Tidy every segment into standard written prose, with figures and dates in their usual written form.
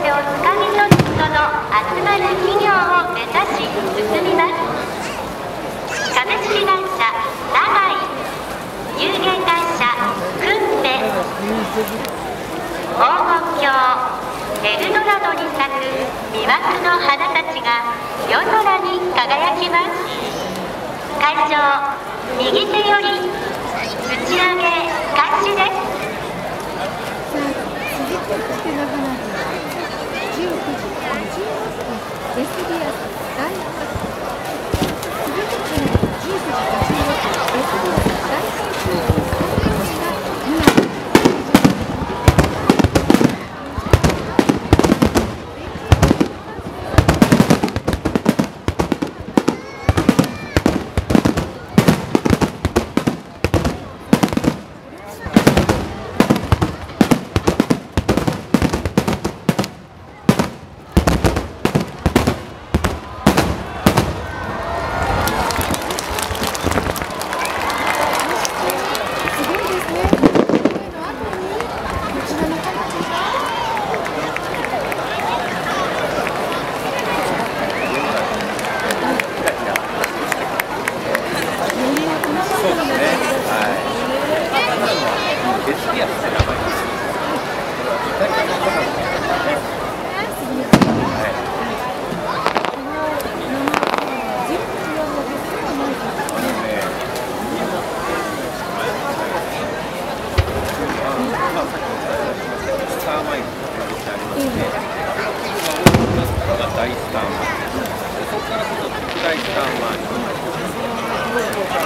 手をつかみ取る人の集まる企業を目指し進みます。株式会社長井、有限会社訓兵、黄金鏡エルドラドに咲く魅惑の花たちが夜空に輝きます。会場右手より打ち上げ開始です。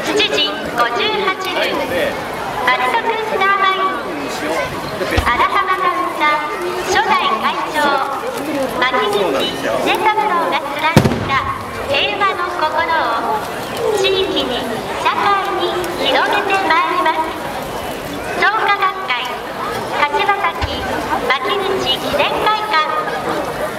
19時56分、SBS 第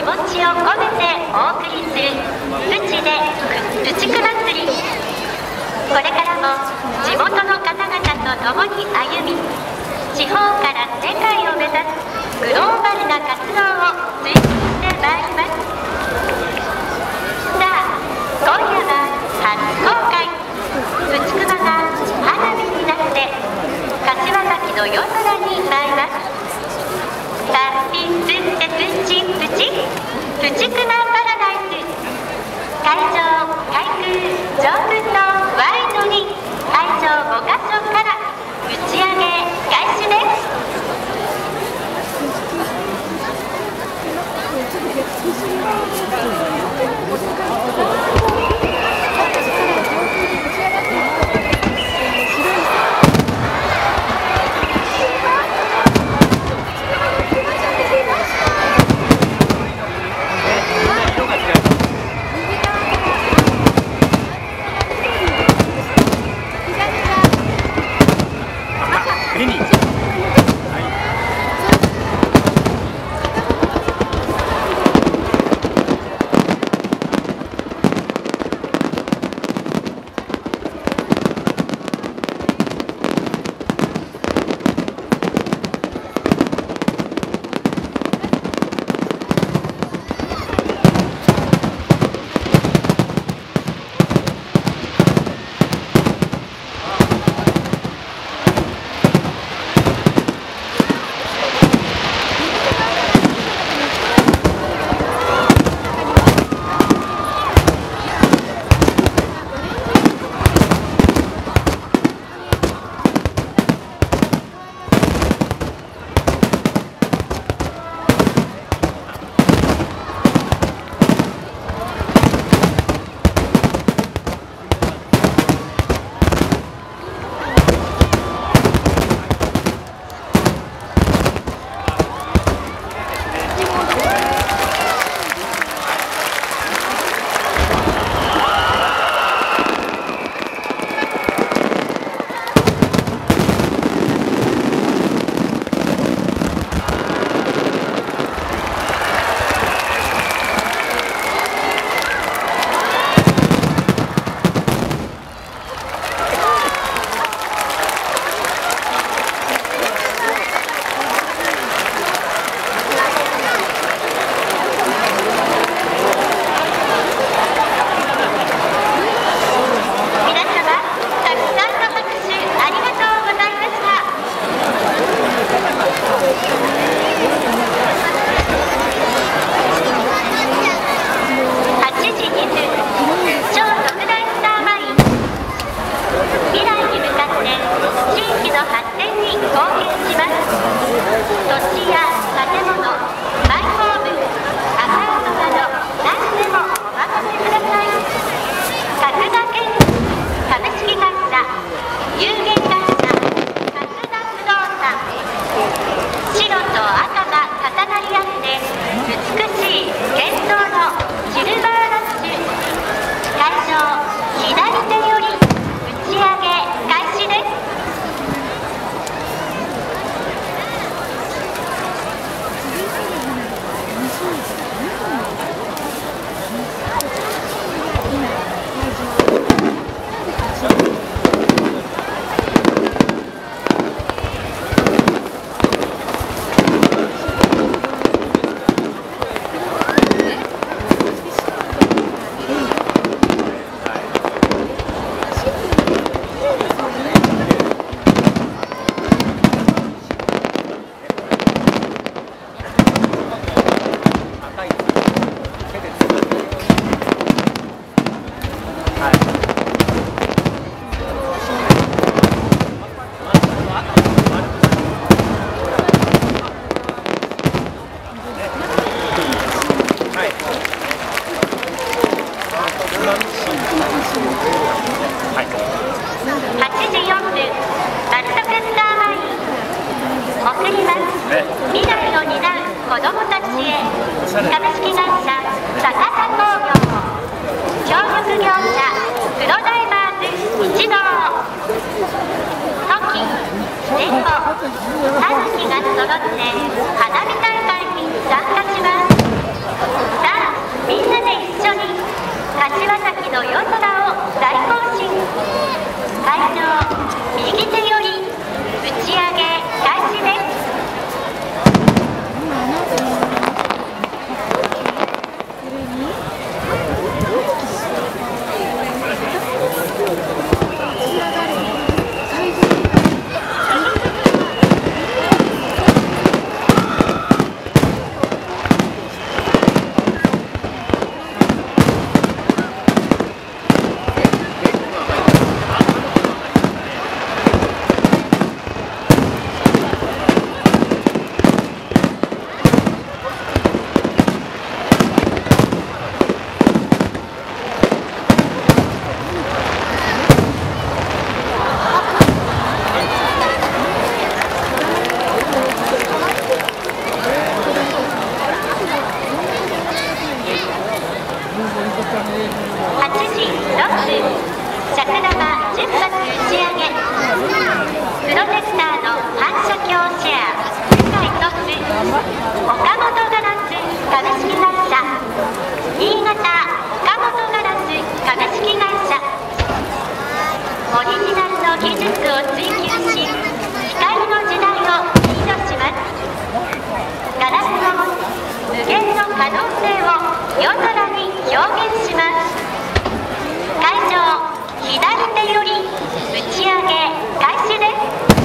気持ちを込めてお送りすると共に歩み、地方から世界を目指すグローバルな活動を推進してまいります。さあ、今夜は初公開、内熊が花火になって柏崎の夜空に舞います。パッピンプッテプチプチプチクマパラダイス、海上海空上空のワイドに会場5カ所から打ち上げ開始です。子どもたちへ株式会社笹田工業協力業者プロダイバーズ一同トキ、ネコ、タヌキが揃って花火大会に参加します。さあみんなで一緒に柏崎の夜空を大行進。会場右手より時6分、尺玉10発打ち上げ。プロジェクターの反射鏡シェア世界トップ、岡本ガラス株式会社、新潟岡本ガラス株式会社。オリジナルの技術を追求し、光の時代をリードします。ガラスの持つ無限の可能性を夜空に表現します。会場左手より打ち上げ開始です。